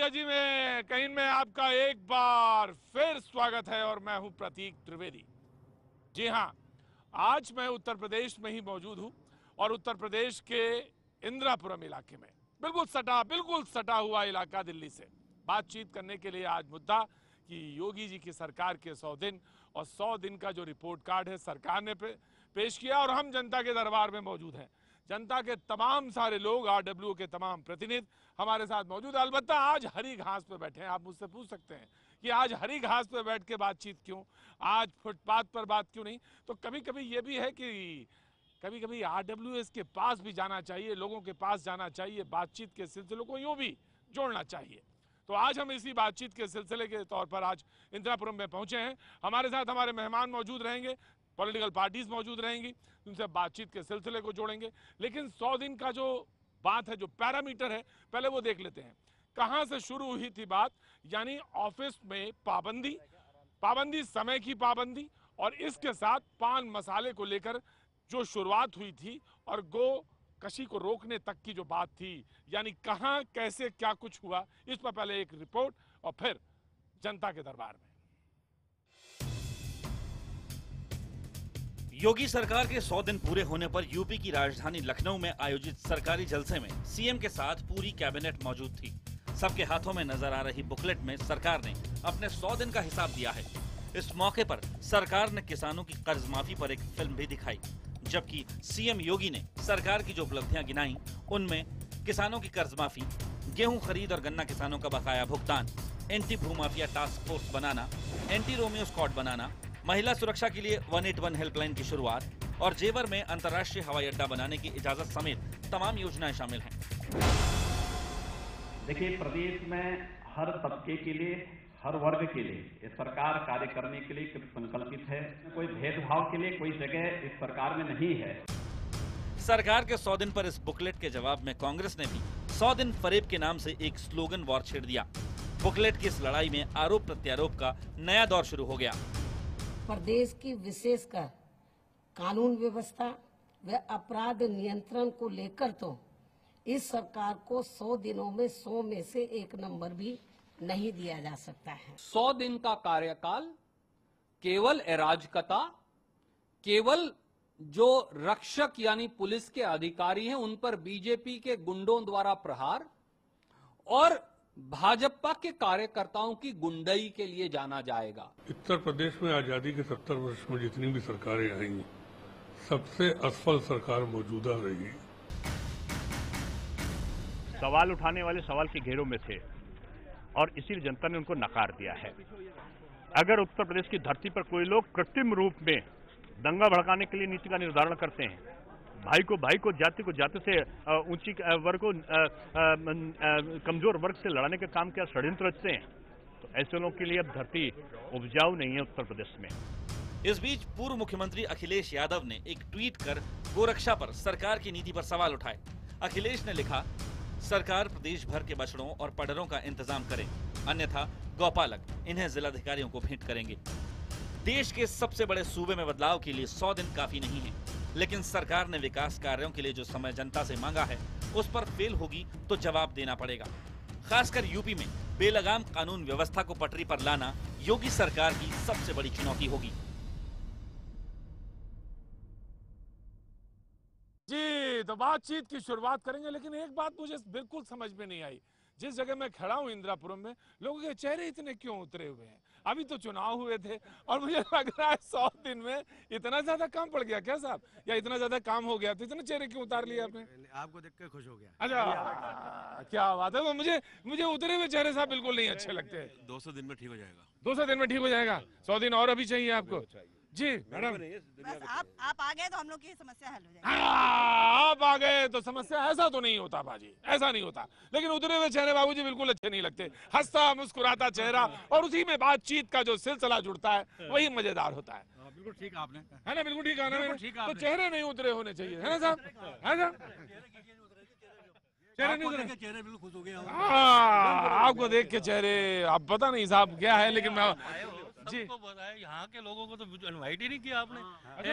Ideology में कहीं में आपका एक बार फिर स्वागत है और मैं हूं प्रतीक त्रिवेदी। जी हां, आज मैं उत्तर प्रदेश में ही मौजूद हूं और उत्तर प्रदेश के इंदिरापुरम इलाके में बिल्कुल सटा हुआ इलाका दिल्ली से बातचीत करने के लिए आज मुद्दा कि योगी जी की सरकार के 100 दिन और 100 दिन का जो रिपोर्ट कार्ड है सरकार ने पेश किया और हम जनता के दरबार में मौजूद हैं। जनता के तमाम सारे लोग, आरडब्ल्यू के तमाम प्रतिनिधि हमारे साथ मौजूद है। अलबत्ता आज हरी घास पे बैठे हैं। आप मुझसे पूछ सकते हैं कि आज हरी घास पे बैठ के बातचीत क्यों, आज फुटपाथ पर बात क्यों नहीं। तो कभी कभी ये भी है कि कभी कभी आरडब्ल्यूएस के पास भी जाना चाहिए, लोगों के पास जाना चाहिए, बातचीत के सिलसिलों को यूं भी जोड़ना चाहिए। तो आज हम इसी बातचीत के सिलसिले के तौर पर आज इंदिरापुरम में पहुंचे हैं। हमारे साथ हमारे मेहमान मौजूद रहेंगे, पॉलिटिकल पार्टीज मौजूद रहेंगी, उनसे बातचीत के सिलसिले को जोड़ेंगे। लेकिन 100 दिन का जो बात है, जो पैरामीटर है, पहले वो देख लेते हैं। कहां से शुरू हुई थी बात, यानी ऑफिस में पाबंदी, समय की पाबंदी और इसके साथ पान मसाले को लेकर जो शुरुआत हुई थी और गो कशी को रोकने तक की जो बात थी, यानी कहां कैसे क्या कुछ हुआ, इस पर पहले एक रिपोर्ट और फिर जनता के दरबार में। योगी सरकार के 100 दिन पूरे होने पर यूपी की राजधानी लखनऊ में आयोजित सरकारी जलसे में सीएम के साथ पूरी कैबिनेट मौजूद थी। सबके हाथों में नजर आ रही बुकलेट में सरकार ने अपने 100 दिन का हिसाब दिया है। इस मौके पर सरकार ने किसानों की कर्ज माफी पर एक फिल्म भी दिखाई, जबकि सीएम योगी ने सरकार की जो उपलब्धियां गिनाई उनमें किसानों की कर्ज माफी, गेहूं खरीद और गन्ना किसानों का बकाया भुगतान, एंटी भूमाफिया टास्क फोर्स बनाना, एंटी रोमियो स्क्वाड बनाना, महिला सुरक्षा के लिए 181 हेल्पलाइन की शुरुआत और जेवर में अंतर्राष्ट्रीय हवाई अड्डा बनाने की इजाजत समेत तमाम योजनाएं शामिल हैं। देखिए, प्रदेश में हर तबके के लिए, हर वर्ग के लिए ये सरकार कार्य करने के लिए संकल्पित है। कोई भेदभाव के लिए कोई जगह इस सरकार में नहीं है। सरकार के 100 दिन पर इस बुकलेट के जवाब में कांग्रेस ने भी 100 दिन फरेब के नाम से एक स्लोगन वॉर छेड़ दिया। बुकलेट की इस लड़ाई में आरोप प्रत्यारोप का नया दौर शुरू हो गया। प्रदेश की विशेषकर कानून व्यवस्था व अपराध नियंत्रण को लेकर तो इस सरकार को 100 दिनों में 100 में से एक नंबर भी नहीं दिया जा सकता है। 100 दिन का कार्यकाल केवल अराजकता, केवल जो रक्षक यानी पुलिस के अधिकारी हैं उन पर बीजेपी के गुंडों द्वारा प्रहार और भाजपा के कार्यकर्ताओं की गुंडई के लिए जाना जाएगा। उत्तर प्रदेश में आजादी के 70 वर्ष में जितनी भी सरकारें आई, सबसे असफल सरकार मौजूदा रही। सवाल उठाने वाले सवाल के घेरों में थे और इसीलिए जनता ने उनको नकार दिया है। अगर उत्तर प्रदेश की धरती पर कोई लोग कृत्रिम रूप में दंगा भड़काने के लिए नीति का निर्धारण करते हैं, भाई को जाति से ऊंची वर्ग को कमजोर वर्ग से लड़ाने के काम क्या षड्यंत्र रचते हैं, तो ऐसे लोगों के लिए अब धरती उपजाऊ नहीं है उत्तर प्रदेश में। इस बीच पूर्व मुख्यमंत्री अखिलेश यादव ने एक ट्वीट कर गोरक्षा पर सरकार की नीति पर सवाल उठाए। अखिलेश ने लिखा, सरकार प्रदेश भर के बछड़ों और पडरों का इंतजाम करे, अन्यथा गौपालक इन्हें जिलाधिकारियों को भेंट करेंगे। देश के सबसे बड़े सूबे में बदलाव के लिए 100 दिन काफी नहीं है, लेकिन सरकार ने विकास कार्यों के लिए जो समय जनता से मांगा है उस पर फेल होगी तो जवाब देना पड़ेगा। खासकर यूपी में बेलगाम कानून व्यवस्था को पटरी पर लाना योगी सरकार की सबसे बड़ी चुनौती होगी। जी, तो बातचीत की शुरुआत करेंगे, लेकिन एक बात मुझे बिल्कुल समझ में नहीं आई। जिस जगह मैं खड़ा हूं इंदिरापुरम में, लोगों के चेहरे इतने क्यों उतरे हुए हैं? अभी तो चुनाव हुए थे और मुझे लग रहा है 100 दिन में इतना ज्यादा काम पड़ गया क्या साहब, या इतना ज्यादा काम हो गया तो इतने चेहरे क्यों उतार लिए आपने? आपको देख के खुश हो गया। अच्छा, क्या बात है। तो मुझे उतरे हुए चेहरे साहब बिल्कुल नहीं अच्छे लगते। 200 दिन में ठीक हो जाएगा। 200 दिन में ठीक हो जाएगा। 100 दिन और अभी चाहिए आपको? जी मैडम, बस आप आ गए तो हम लोग की समस्या हल हो जाएगी। आप आ गए तो समस्या, ऐसा तो नहीं होता बाजी, ऐसा नहीं होता। लेकिन उतरे हुए चेहरे बाबूजी बिल्कुल अच्छे नहीं लगते। हंसता मुस्कुराता चेहरा और उसी में बातचीत का जो सिलसिला जुड़ता है वही मजेदार होता है। बिल्कुल ठीक आपने, है ना? बिल्कुल ठीक है ना? तो चेहरे नहीं उतरे होने चाहिए, है ना साहब? है ना? चेहरे नहीं उतरे, चेहरे बिल्कुल खुश हो गए। आपको देख के चेहरे, अब पता नहीं साहब क्या है, लेकिन सबको बताया, यहाँ के लोगों को तो इनवाइट ही नहीं किया आपने।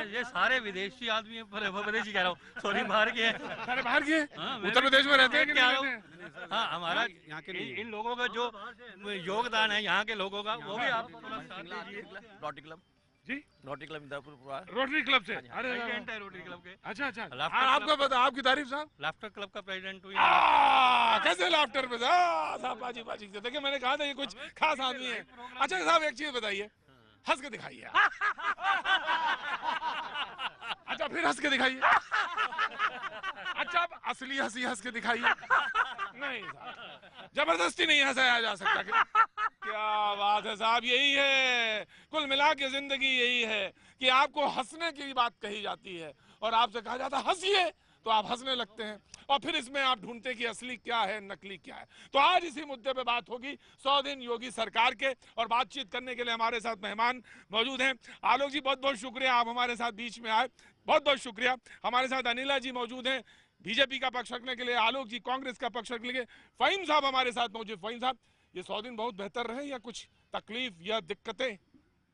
ये सारे विदेशी आदमी हैं, विदेशी कह रहा हूँ, सॉरी बाहर के हैं। सारे बाहर के उत्तर प्रदेश में रहते हैं कि नहीं रहते हैं? हाँ, हमारा यहाँ के इन लोगों का जो योगदान है यहाँ के लोगों का, वो भी आप Rotary Club ji, Rotary Club Indirapur, Rotary Club से। अरे रोटरी क्लब के। अच्छा अच्छा, आपका बता, आपकी तारीफ साहब। लाफ्टर क्लब का प्रेसिडेंट हुई। कैसे लाफ्टर पे साहब? बाजी बाजी देखिए, मैंने कहा था ये कुछ खास आदमी है। अच्छा साहब, एक चीज बताइए, हंस के दिखाइए। अच्छा, फिर हंस के दिखाइए। अच्छा, अब असली हंसी हंस के दिखाइए। नहीं साहब, जबरदस्ती नहीं हंसाया जा सकता। क्या बात है साहब, यही है कुल मिला के जिंदगी, यही है कि आपको हंसने की बात कही जाती है और आपसे कहा जाता है हंसिए, तो आप हंसने लगते हैं और फिर इसमें आप ढूंढते कि असली क्या है, नकली क्या है। तो आज इसी मुद्दे पे बात होगी 100 दिन योगी सरकार के, और बातचीत करने के लिए हमारे साथ मेहमान मौजूद हैं। आलोक जी, बहुत बहुत शुक्रिया, आप हमारे साथ बीच में आए, बहुत बहुत शुक्रिया। हमारे साथ अनिला जी मौजूद हैं, बीजेपी का पक्ष रखने के लिए, आलोक जी कांग्रेस का पक्ष रखने के लिए, फहीम साहब हमारे साथ मौजूद। फहीम साहब, ये 100 दिन बहुत बेहतर रहे या कुछ तकलीफ या दिक्कतें?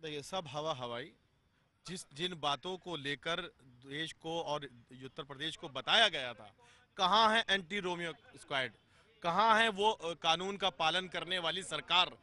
देखिए, सब हवा हवाई, जिन बातों को लेकर देश को और उत्तर प्रदेश को बताया गया था, कहाँ है एंटी रोमियो स्क्वाड, कहाँ है वो कानून का पालन करने वाली सरकार।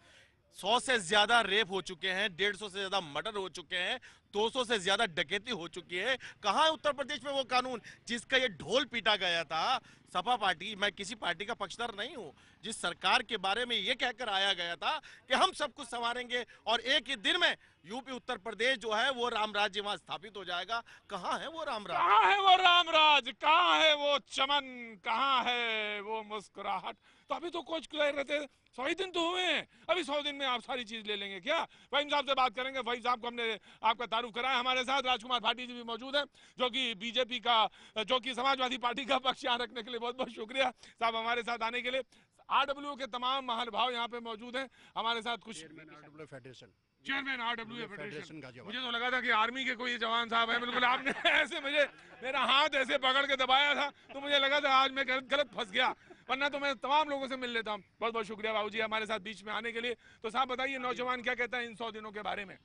100 से ज्यादा रेप हो चुके हैं, 150 से ज्यादा मर्डर हो चुके हैं, 200 से ज्यादा डकैती हो चुकी है। कहाँ है उत्तर प्रदेश में वो कानून जिसका ये ढोल पीटा गया था? सपा पार्टी, मैं किसी पार्टी का पक्षधर नहीं हूँ, जिस सरकार के बारे में ये कहकर आया गया था कि हम सब कुछ संवारेंगे और एक ही दिन में यूपी उत्तर प्रदेश जो है वो राम राज्य वहां स्थापित हो जाएगा। कहाँ है वो राम राज? कहाँ है वो राम राज? कहाँ है वो चमन? कहाँ है वो मुस्कुराहट? तो अभी तो कुछ कह रहे थे 100 दिन तो हुए हैं, अभी 100 दिन में आप सारी चीज ले लेंगे क्या? फहीम साहब से बात करेंगे। फहीम साहब को हमने आपका तारुफ कराया। हमारे साथ राजकुमार भाटी जी भी मौजूद हैं, जो कि बीजेपी का, जो कि समाजवादी पार्टी का पक्ष यहाँ रखने के लिए बहुत बहुत शुक्रिया साहब हमारे साथ आने के लिए। RWA के तमाम महानुभाव यहाँ पे मौजूद हैं हमारे साथ। कुछ चेयरमैन RWA फेडरेशन फेडरेशन, मुझे तो लगा था कि आर्मी के कोई जवान साहब है। बिल्कुल आपने ऐसे मेरा हाथ ऐसे पकड़ के दबाया था तो मुझे लगा था आज मैं गलत फंस गया, वरना तो मैं तमाम लोगों से मिल लेता हूँ। बहुत बहुत शुक्रिया बाबूजी हमारे साथ बीच में आने के लिए। तो साहब बताइए, नौजवान क्या कहता है इन 100 दिनों के बारे में?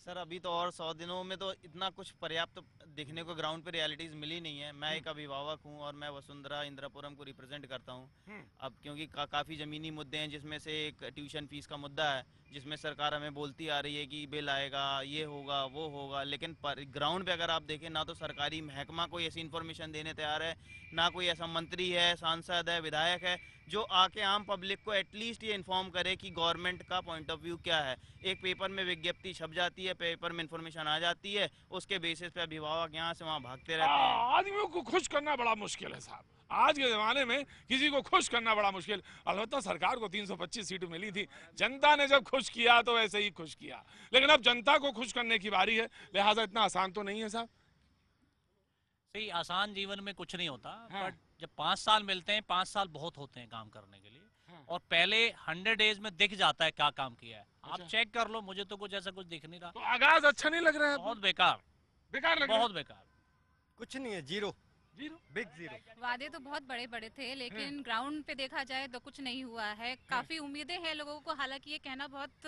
सर, अभी तो और 100 दिनों में तो इतना कुछ पर्याप्त देखने को ग्राउंड पे रियलिटीज मिली नहीं है। मैं एक अभिभावक हूं और मैं वसुंधरा इंदिरापुरम को रिप्रेजेंट करता हूं। अब क्योंकि काफ़ी ज़मीनी मुद्दे हैं, जिसमें से एक ट्यूशन फीस का मुद्दा है, जिसमें सरकार हमें बोलती आ रही है कि बिल आएगा, ये होगा, वो होगा, लेकिन ग्राउंड पे अगर आप देखें ना तो सरकारी महकमा कोई ऐसी इन्फॉर्मेशन देने तैयार है, ना कोई ऐसा मंत्री है, सांसद है, विधायक है जो आके आम पब्लिक को एटलीस्ट ये इन्फॉर्म करे कि गवर्नमेंट का पॉइंट ऑफ व्यू क्या है। एक पेपर में विज्ञप्ति छप जाती है, पेपर में इन्फॉर्मेशन आ जाती है, उसके बेसिस पे अभिभावक यहाँ से वहाँ भागते रहते हैं। आदमियों को खुश करना बड़ा मुश्किल है साहब, आज के जमाने में किसी को खुश करना बड़ा मुश्किल। अलबत्ता सरकार को 325 सीटें मिली थी, जनता ने जब खुश किया तो वैसे ही खुश किया, लेकिन अब जनता को खुश करने की बारी है, लिहाजा इतना आसान तो नहीं है साहब। सही, आसान जीवन में कुछ नहीं होता। बट जब 5 साल मिलते हैं, 5 साल बहुत होते हैं काम करने के लिए। और पहले 100 डेज में दिख जाता है क्या काम किया है। आप चेक कर लो, मुझे तो कुछ ऐसा कुछ दिख नहीं रहा। तो आगाज अच्छा नहीं लग रहा है? बहुत बेकार बेकार लग रहा है? बहुत बेकार, कुछ नहीं है, जीरो बिग जीरो। वादे तो बहुत बड़े बड़े थे, लेकिन ग्राउंड पे देखा जाए तो कुछ नहीं हुआ है। काफी उम्मीदें हैं लोगों को, हालांकि ये कहना बहुत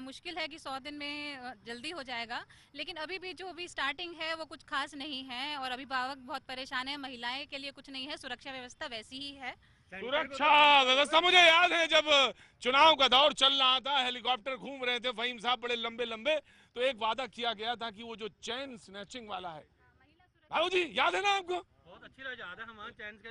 मुश्किल है कि 100 दिन में जल्दी हो जाएगा, लेकिन अभी भी जो भी स्टार्टिंग है वो कुछ खास नहीं है और अभिभावक बहुत परेशान है। महिलाएं के लिए कुछ नहीं है, सुरक्षा व्यवस्था वैसी ही है। सुरक्षा व्यवस्था, मुझे याद है जब चुनाव का दौर चल रहा था, हेलीकॉप्टर घूम रहे थे फहीम साहब बड़े लंबे लंबे, तो एक वादा किया गया था कि वो जो चैन स्नैचिंग वाला है, भाऊ जी याद है ना आपको? बहुत अच्छी याद है। हम चैन के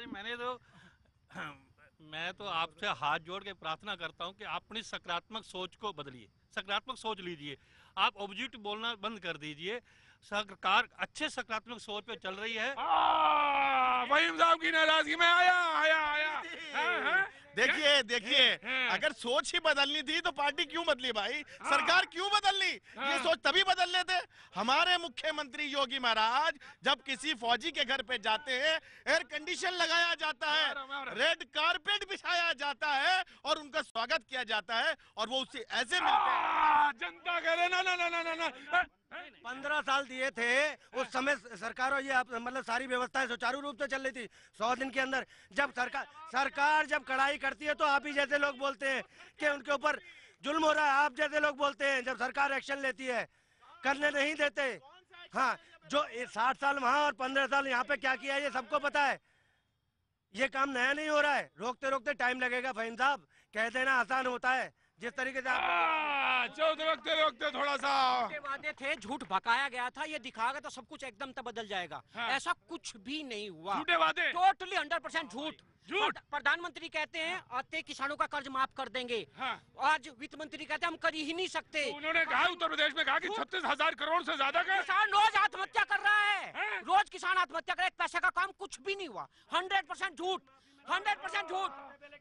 मैं तो आपसे हाथ जोड़ के प्रार्थना करता हूं कि आप अपनी सकारात्मक सोच को बदलिए, सकारात्मक सोच लीजिए, आप ऑब्जेक्ट बोलना बंद कर दीजिए। सरकार अच्छे सकारात्मक सोच पे चल रही है। फहीम साहब की नाराजगी में आया। देखिए अगर सोच ही बदलनी थी तो पार्टी क्यों बदली भाई? सरकार क्यों बदलनी? ये सोच तभी बदल लेते। हमारे मुख्यमंत्री योगी महाराज जब किसी फौजी के घर पे जाते हैं, एयर कंडीशन लगाया जाता है, रेड कारपेट बिछाया जाता है और उनका स्वागत किया जाता है और वो उससे ऐसे मिलते हैं। जनता कह रहे ना 15 साल दिए थे उस समय सरकारों, ये मतलब सारी व्यवस्थाएं सुचारू रूप से चल रही थी। 100 दिन के अंदर जब सरकार जब कड़ाई करती है तो आप ही जैसे लोग बोलते हैं कि उनके ऊपर जुल्म हो रहा है। आप जैसे लोग बोलते हैं जब सरकार एक्शन लेती है, करने नहीं देते। हाँ, जो 60 साल वहाँ और 15 साल यहाँ पे क्या किया ये सबको पता है। ये काम नया नहीं हो रहा है, रोकते रोकते टाइम लगेगा। फहीम साहब, कह देना आसान होता है, जिस तरीके से आप रोकते रोकते थोड़ा सा वादे थे, झूठ भकाया गया था, ये दिखाएगा तो सब कुछ एकदम तो बदल जाएगा। हाँ। ऐसा कुछ भी नहीं हुआ, झूठे वादे, टोटली 100% झूठ। झूठ। प्रधानमंत्री कहते हैं आते किसानों का कर्ज माफ कर देंगे। हाँ। आज वित्त मंत्री कहते हैं हम कर ही नहीं सकते। तो उन्होंने कहा उत्तर प्रदेश में कहा कि 36,000 करोड़ से ज्यादा का किसान रोज आत्महत्या कर रहा है, रोज किसान आत्महत्या कर रहा है, एक पैसे का काम कुछ भी नहीं हुआ। 100% झूठ, 100% झूठ,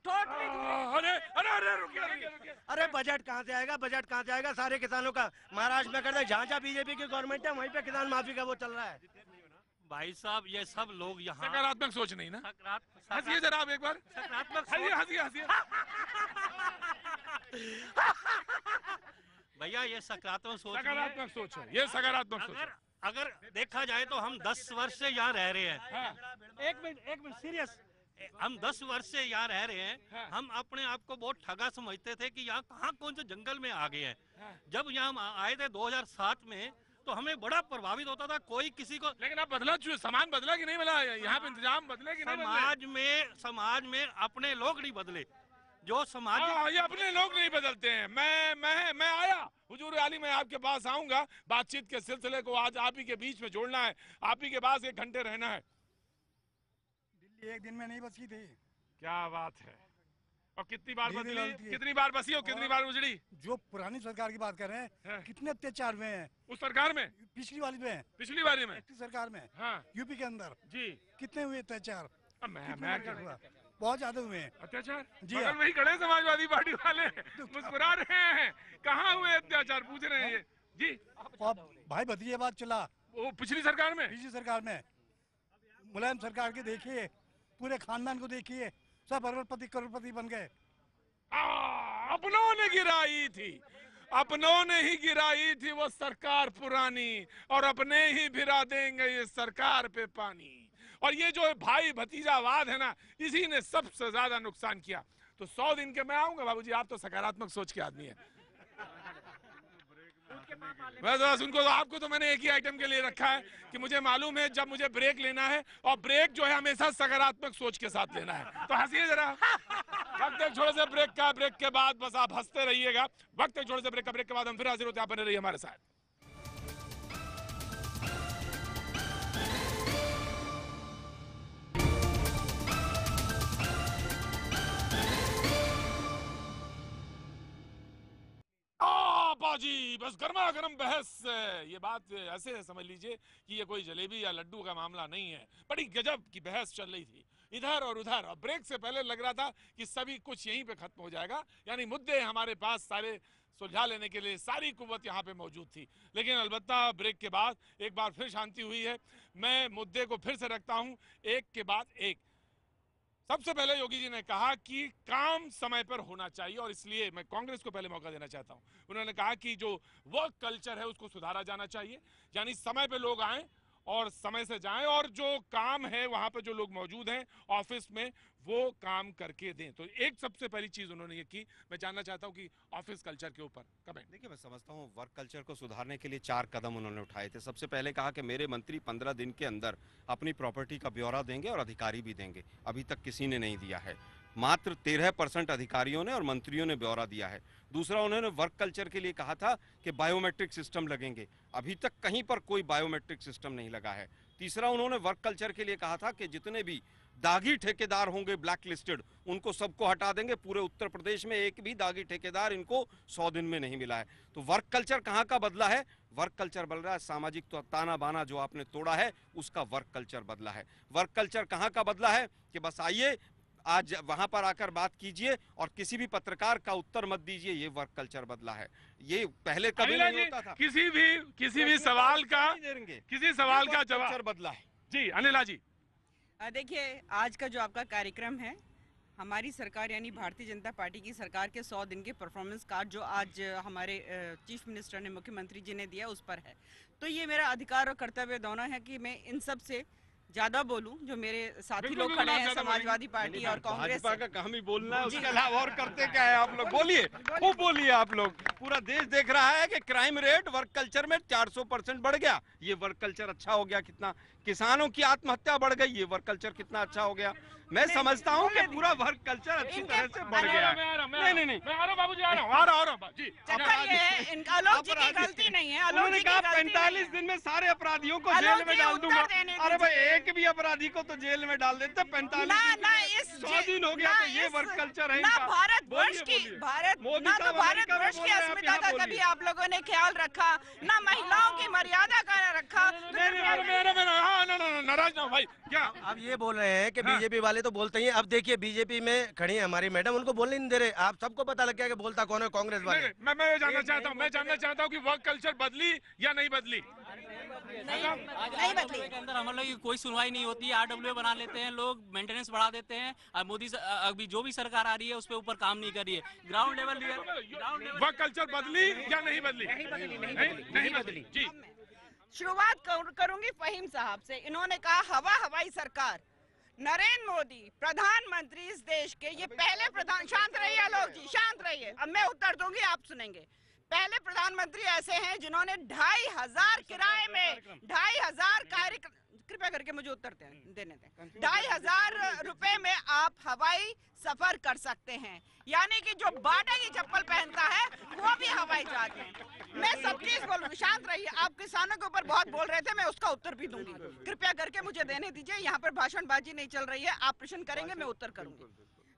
टोटली झूठ। अरे अरे अरे रुकिए। अरे बजट कहाँ से आएगा, बजट कहाँ से आएगा? सारे किसानों का महाराष्ट्र में कर दे, जहाँ जहाँ बीजेपी की गवर्नमेंट है वहीं पे किसान माफी का वो चल रहा है। भाई साहब, ये सब लोग यहाँ सकारात्मक सोच नहीं ना। हंसिए जरा आप एक बार, सकारात्मक हंसिए। भैया ये सकारात्मक सोच, सकारात्मक सोच है, ये सकारात्मक सोच है। अगर देखा जाए तो हम 10 वर्ष से यहाँ रह रहे हैं। एक मिनट सीरियस, हम 10 वर्ष से यहाँ रह रहे हैं। हम अपने आप को बहुत ठगा समझते थे कि यहाँ कहाँ कौन से जंगल में आ गए हैं। जब यहाँ आए थे 2007 में तो हमें बड़ा प्रभावित होता था, कोई किसी को। लेकिन अब बदला, सामान बदला कि नहीं बदला, यहाँ पे इंतजाम बदले कि नहीं बदले? समाज में अपने लोग नहीं बदले, जो समाज ये अपने लोग नहीं बदलते हैं। मैं आया हुजूर आली, मैं आपके पास आऊंगा, बातचीत के सिलसिले को आज आप ही के बीच में जोड़ना है, आप ही के पास 1 घंटे रहना है। दिल्ली एक दिन में नहीं बसी थी। क्या बात है। और कितनी बार बदली, कितनी बार बसी और कितनी बार उजड़ी? जो पुरानी सरकार की बात कर रहे हैं, कितने अत्याचार हुए हैं उस सरकार में, पिछली वाली में, पिछली बारी में, सरकार में, हाँ। यूपी के अंदर जी कितने हुए अत्याचार? मैं बहुत ज्यादा हुए हैं अत्याचार। जी, बगल में ही खड़े समाजवादी पार्टी वाले मुस्कुरा रहे हैं, कहाँ हुए अत्याचार पूछ रहे हैं ये जी। भाई भतीजे बात चला वो पिछली सरकार में, मुलायम सरकार के देखिए, पूरे खानदान को देखिए, सब अरबपति करोड़पति बन गए। अपनों ने गिराई थी, अपनों ने ही गिराई थी वो सरकार पुरानी, और अपने ही भिरा देंगे ये सरकार पे पानी। और ये जो भाई भतीजावाद है ना, इसी ने सबसे ज्यादा नुकसान किया। तो 100 दिन के मैं आऊंगा बाबूजी, आप तो सकारात्मक सोच के आदमी है। बस उनको तो, आपको तो मैंने एक ही आइटम के लिए रखा है कि मुझे मालूम है जब मुझे ब्रेक लेना है, और ब्रेक जो है हमेशा सकारात्मक सोच के साथ लेना है। तो हंसिए जरा। वक्त एक छोटे से ब्रेक का, ब्रेक के बाद बस आप हंसते रहिएगा। वक्त एक छोटे से ब्रेक का, ब्रेक के बाद हम फिर हाजिर होते हैं, आप बने रहिए हमारे साथ। बाजी बस गर्मा गर्म बहस। ये बात ऐसे समझ लीजिए कि ये कोई जलेबी या लड्डू का मामला नहीं है, बड़ी गजब की बहस चल रही थी इधर और उधर। और ब्रेक से पहले लग रहा था कि सभी कुछ यहीं पे खत्म हो जाएगा, यानी मुद्दे हमारे पास सारे सुलझा लेने के लिए सारी कुव्वत यहाँ पे मौजूद थी। लेकिन अलबत्ता ब्रेक के बाद एक बार फिर शांति हुई है। मैं मुद्दे को फिर से रखता हूँ, एक के बाद एक। सबसे पहले योगी जी ने कहा कि काम समय पर होना चाहिए, और इसलिए मैं कांग्रेस को पहले मौका देना चाहता हूं। उन्होंने कहा कि जो वर्क कल्चर है उसको सुधारा जाना चाहिए, यानी समय पे लोग आएं और समय से जाएं, और जो काम है वहां पे जो लोग मौजूद हैं ऑफिस में वो काम करके दें। तो एक सबसे पहली चीज उन्होंने ये की। मैं जानना चाहता हूं कि ऑफिस कल्चर के ऊपर कमेंट। देखिए, मैं समझता हूं वर्क कल्चर को सुधारने के लिए 4 कदम उन्होंने उठाए थे। सबसे पहले कहा कि मेरे मंत्री 15 दिन के अंदर अपनी प्रॉपर्टी का ब्यौरा देंगे और अधिकारी भी देंगे। अभी तक किसी ने नहीं दिया है, मात्र 13% अधिकारियों ने और मंत्रियों ने ब्यौरा दिया है। दूसरा, उन्होंने वर्क कल्चर के लिए कहा था कि बायोमेट्रिक सिस्टम लगेंगे, अभी तक कहीं पर कोई बायोमेट्रिक सिस्टम नहीं लगा है। तीसरा, उन्होंने वर्क कल्चर के लिए कहा था कि जितने भी दागी ठेकेदार होंगे ब्लैक लिस्टेड, उनको सबको हटा देंगे। पूरे उत्तर प्रदेश में एक भी दागी ठेकेदार इनको 100 दिन में नहीं मिला है। तो वर्क कल्चर कहाँ का बदला है? वर्क कल्चर बदल रहा है सामाजिक तो ताना बाना जो आपने तोड़ा है उसका वर्क कल्चर बदला है। वर्क कल्चर कहाँ का बदला है कि बस आइए आज वहां पर आकर बात कीजिए और किसी भी पत्रकार का उत्तर मत दीजिए, ये वर्क कल्चर बदला है। ये पहले कभी नहीं होता था। किसी भी सवाल का जवाब बदला है। जी अनिला जी, देखिए आज का जो आपका कार्यक्रम है, हमारी सरकार यानी भारतीय जनता पार्टी की सरकार के 100 दिन के परफॉर्मेंस कार्ड जो आज हमारे चीफ मिनिस्टर ने, मुख्यमंत्री जी ने दिया उस पर है। तो ये मेरा अधिकार और कर्तव्य दोनों है कि मैं इन सब से ज्यादा बोलूं, जो मेरे साथी लोग खड़े हैं समाजवादी पार्टी और कांग्रेस भाजपा का काम ही बोलना है, उसके अलावा और करते क्या है आप लोग? बोलिए, खूब बोलिए आप लोग। पूरा देश देख रहा है कि क्राइम रेट वर्क कल्चर में 400% बढ़ गया। ये वर्क कल्चर अच्छा हो गया कितना, किसानों की आत्महत्या बढ़ गई, ये वर्क कल्चर कितना अच्छा हो गया। मैं समझता हूँ कि पूरा वर्क कल्चर अच्छी तरह से बढ़ गया। नहीं मैं आ रहा हूँ बाबूजी, आ रहा हूँ जी। चक्कर ये है, इनका आलोक जी की गलती नहीं है। उन्होंने कहा 45 दिन में सारे अपराधियों को जेल में डाल दूंगा। अरे भाई, एक भी अपराधी को तो जेल में डाल देते। 45 100 दिन हो गया, तो ये वर्क कल्चर है इनका। भारतवर्ष की भारतवर्ष की अस्मिता का कभी आप लोगों ने ख्याल रखा, ना महिलाओं की मर्यादा का रखा। नाराज ना भाई, क्या आप ये बोल रहे हैं कि बीजेपी वाले तो बोलते ही। अब देखिए, बीजेपी में खड़ी है हमारी मैडम, उनको बोलने नहीं दे रहे। आप सबको पता लग गया कि बोलता कौन है कांग्रेस वाले। मैं ये जानना चाहता हूँ, कि वर्क कल्चर बदली या नहीं बदली? नहीं बदली। के अंदर हम लोग की कोई सुनवाई नहीं होती है, RWA बना लेते हैं लोग, मेंटेनेंस बढ़ा देते हैं। और मोदी अभी जो भी सरकार आ रही है उस पे ऊपर काम नहीं कर रही है। ग्राउंड लेवल वर्क कल्चर बदली या नहीं बदली? नहीं बदली जी। शुरुआत करूंगी फहीम साहब से। इन्होंने कहा हवाई सरकार। नरेंद्र मोदी प्रधानमंत्री इस देश के ये पहले प्रधान, शांत रहिए आलोक जी, शांत रहिए। अब मैं उत्तर दूंगी, आप सुनेंगे। पहले प्रधानमंत्री ऐसे हैं जिन्होंने 2500 किराए में 2500 कार्यक्रम, कृपया करके मुझे उत्तर देने दें। 2500 रुपए में आप हवाई सफर कर सकते हैं, यानी कि जो बाटा की चप्पल पहनता है वो भी हवाई जहाज में। मैं सब चीज बोलूंगी, शांत रहिए। आप किसानों के ऊपर बहुत बोल रहे थे, मैं उसका उत्तर भी दूंगी। कृपया करके मुझे देने दीजिए, यहाँ पर भाषणबाजी नहीं चल रही है। आप प्रश्न करेंगे, मैं उत्तर करूंगी।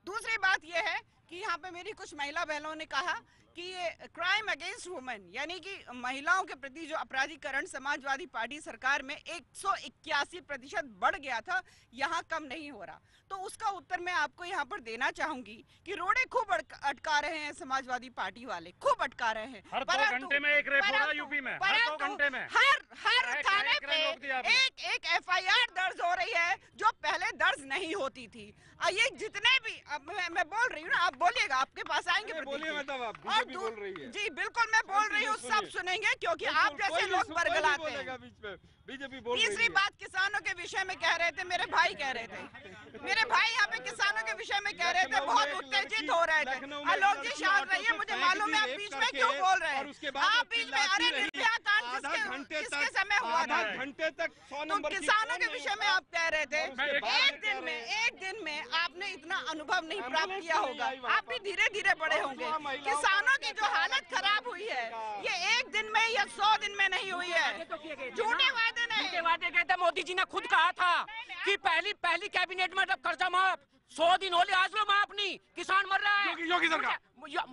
दूसरी बात यह है कि यहाँ पे मेरी कुछ महिला बहनों ने कहा कि ये क्राइम अगेंस्ट वुमेन, यानी कि महिलाओं के प्रति जो अपराधीकरण समाजवादी पार्टी सरकार में 181% बढ़ गया था, यहाँ कम नहीं हो रहा। तो उसका उत्तर मैं आपको यहाँ पर देना चाहूंगी कि रोडे खूब अटका रहे हैं समाजवादी पार्टी वाले, खूब अटका रहे हैं। हर 2 घंटे में एक रेप हो रहा है यूपी में, हर 2 घंटे में। हर थाने पे एक FIR दर्ज हो रही है जो पहले दर्ज नहीं होती थी। ये जितने भी, अब मैं बोल रही हूँ ना, आप बोलिएगा, आपके पास आएंगे। बोल रही है। जी बिल्कुल, मैं बोल रही हूँ, सब सुनेंगे, क्योंकि आप जैसे लोग बरगलाते हैं। बीजेपी बोल तीसरी बात किसानों के विषय में कह रहे थे, मेरे भाई कह रहे थे, मेरे भाई यहाँ पे किसानों के विषय में कह रहे थे, बहुत उत्तेजित हो रहे थे। आलोक जी शांत रहिए, मुझे मालूम है आप बीच में क्यों बोल रहे हैं। आप बीच में, अरे निर्भया कांड किसके समय हुआ था? घंटे तक 100 तो किसानों के विषय में आप कह रहे थे। एक दिन में आपने इतना अनुभव नहीं प्राप्त किया होगा, आप भी धीरे धीरे बड़े होंगे। किसानों की जो हालत खराब हुई है, ये एक दिन में या 100 दिन में नहीं हुई है। झूठे वादे नहीं, वादे कहते। मोदी जी ने खुद कहा था कि पहली कैबिनेट में जब कर्जा माफ 100 दिन होले, आज लो माफ नहीं, किसान मर रहा है।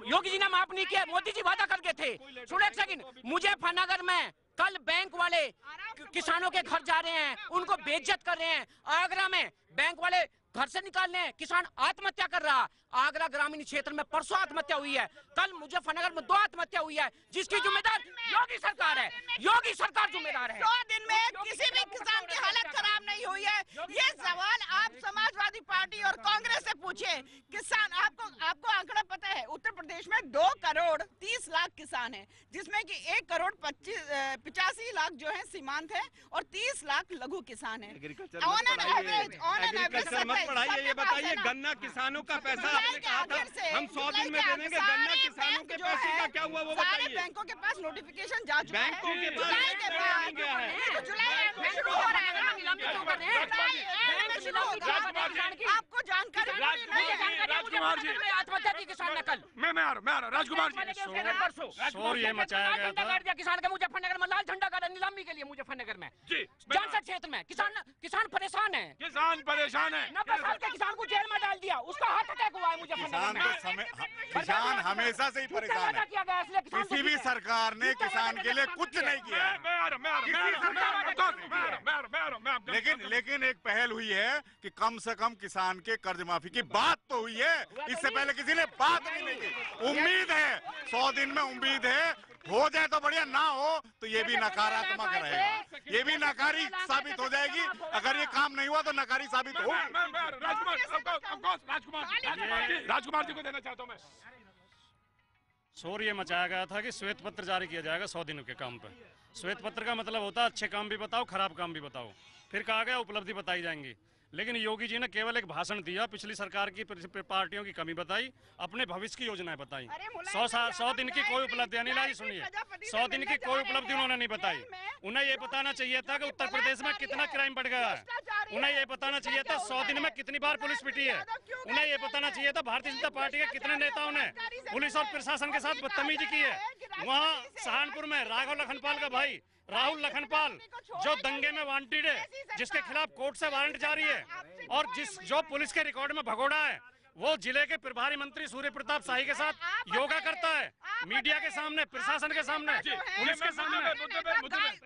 योगी जी ने माफ नहीं किया, मोदी जी वादा करके थे। सुनो एक सेकंड, मुजफ्फरनगर में कल बैंक वाले किसानों के घर जा रहे हैं, उनको बेइज्जत कर रहे हैं। आगरा में बैंक वाले घर से निकाल रहे हैं, किसान आत्महत्या कर रहा। आगरा ग्रामीण क्षेत्र में परसों आत्महत्या हुई है, कल मुजफ्फरनगर में 2 आत्महत्या हुई है, जिसकी जिम्मेदार योगी सरकार है। योगी सरकार जिम्मेदार है। 100 दिन में किसी भी किसान की हालत खराब नहीं हुई है। ये सवाल आप समाजवादी पार्टी और कांग्रेस से पूछिए। किसान, आपको आंकड़ा पता है, उत्तर प्रदेश में 2 करोड़ 30 लाख किसान हैं, जिसमें कि 1 करोड़ 85 लाख जो है सीमांत है और 30 लाख लघु किसान है। ऑन एन एवरेज मत पढ़ाइए, ये बताइए, गन्ना किसानों का पैसा आपने कहा था हम 100 दिन में दे देंगे, गन्ना किसानों के पैसे का क्या हुआ वो बताइए। सारे बैंकों के पास नोटिफिकेशन जा चुका है। बैंकों के पास जुलाई के बाद शुरू हो रहा है। आपको जानकारी राजकुमार जी, आत्महत्या की किसान ने कल। मैं आ रहा हूँ राजकुमार जी। शोर ये मचाया गया था, किसान के मुजफ्फरनगर में लाल झंडा गाड़ा नीलामी के लिए मुजफ्फरनगर में जी, जानसठ क्षेत्र में किसान परेशान है। किसान परेशान है। 90 साल के किसान को जेल में डाल दिया, उसका हार्ट अटैक हुआ है मुजफ्फरनगर में। किसान हमेशा से ही परेशान है, किसी भी सरकार ने किसान के लिए कुछ नहीं किया है। लेकिन एक पहल हुई है कि कम से कम किसान के कर्ज माफी की बात तो हुई है, इससे पहले किसी ने बात भी नहीं की। उम्मीद है 100 दिन में, उम्मीद है हो जाए तो बढ़िया, ना हो तो ये भी नकारात्मक रहेगा, ये भी नकारी साबित हो जाएगी। अगर ये काम नहीं हुआ तो नकारी साबित हो। राजकुमार जी को देना चाहता हूँ मैं। शोर ये मचाया गया था कि श्वेत पत्र जारी किया जाएगा 100 दिनों के काम पर। श्वेत पत्र का मतलब होता है अच्छे काम भी बताओ, खराब काम भी बताओ। फिर कहा गया उपलब्धि बताई जाएंगी, लेकिन योगी जी ने केवल एक भाषण दिया, पिछली सरकार की पार्टियों की कमी बताई, अपने भविष्य की योजनाएं बताई। 100 दिन की कोई उपलब्धि नहीं लाई। सुनिए, 100 दिन की कोई उपलब्धि उन्होंने नहीं बताई। उन्हें ये बताना चाहिए था कि उत्तर प्रदेश में कितना क्राइम बढ़ गया है। उन्हें ये बताना चाहिए था 100 दिन में कितनी बार पुलिस पिटी है। उन्हें ये बताना चाहिए था भारतीय जनता पार्टी के कितने नेताओं ने पुलिस और प्रशासन के साथ बदतमीजी की है। वहाँ सहारनपुर में राघव लखनपाल का भाई राहुल लखनपाल जो दंगे में वांटेड है, जिसके खिलाफ कोर्ट से वारंट जारी है, और जो पुलिस के रिकॉर्ड में भगोड़ा है, वो जिले के प्रभारी मंत्री सूर्य प्रताप शाही के साथ योगा करता है, मीडिया के सामने, प्रशासन के सामने, पुलिस के सामने।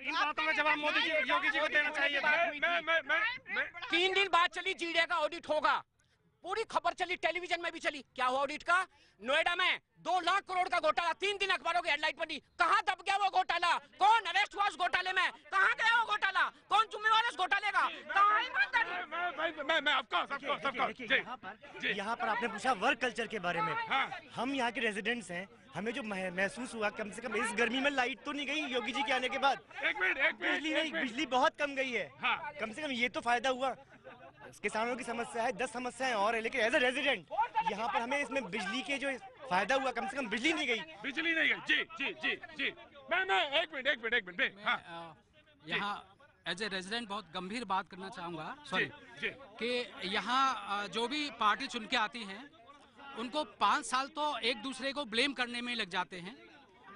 इन बातों का जवाब मोदी जी, योगी जी को देना चाहिए था। 3 दिन बाद चली जीडीए का ऑडिट होगा, पूरी खबर चली, टेलीविजन में भी चली। क्या हुआ ऑडिट का? नोएडा में 2 लाख करोड़ का घोटाला, 3 दिन अखबारों की हेडलाइन बनी। कहाँ दब गया वो घोटाला? कौन अरेस्ट हुआ उस घोटाले में? कहाँ गया वो घोटाला? कौन जिम्मेवार है उस घोटाले का? यहाँ पर आपने पूछा वर्क कल्चर के बारे में। हम यहाँ के रेजिडेंट्स हैं, हमें जो महसूस हुआ, कम से कम इस गर्मी में लाइट तो नहीं गई योगी जी के आने के बाद। बिजली बहुत कम गई है। कम से कम ये तो फायदा हुआ। किसानों की समस्या है, 10 समस्याएं और है, लेकिन एज ए रेजिडेंट यहाँ पर हमें इसमें बिजली के जो फायदा हुआ, कम से कम बिजली नहीं गई। बिजली नहीं गई। जी जी जी जी मैं एक मिनट यहाँ एज ए रेजिडेंट बहुत गंभीर बात करना चाहूँगा कि यहाँ जो भी पार्टी चुन के आती हैं उनको 5 साल तो एक दूसरे को ब्लेम करने में लग जाते हैं,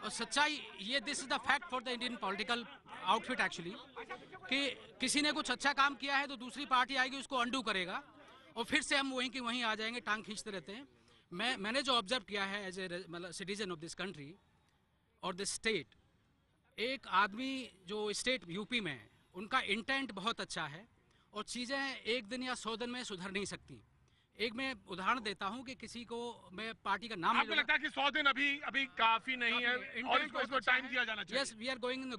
और सच्चाई ये, this is the fact for the Indian political outfit actually, कि किसी ने कुछ अच्छा काम किया है तो दूसरी पार्टी आएगी उसको अंडू करेगा, और फिर से हम वहीं की वहीं आ जाएंगे, टांग खींचते रहते हैं। मैंने जो ऑब्जर्व किया है एज ए मतलब सिटीजन ऑफ दिस कंट्री और दिस स्टेट, एक आदमी जो स्टेट यूपी में है उनका इंटेंट बहुत अच्छा है, और चीज़ें एक दिन या 100 दिन में सुधर नहीं सकती। एक मैं उदाहरण देता हूं कि किसी को, मैं पार्टी का नाम, आपको लगता है कि 100 दिन अभी काफी नहीं है और इसको टाइम दिया जाना चाहिए? Yes, we are going in the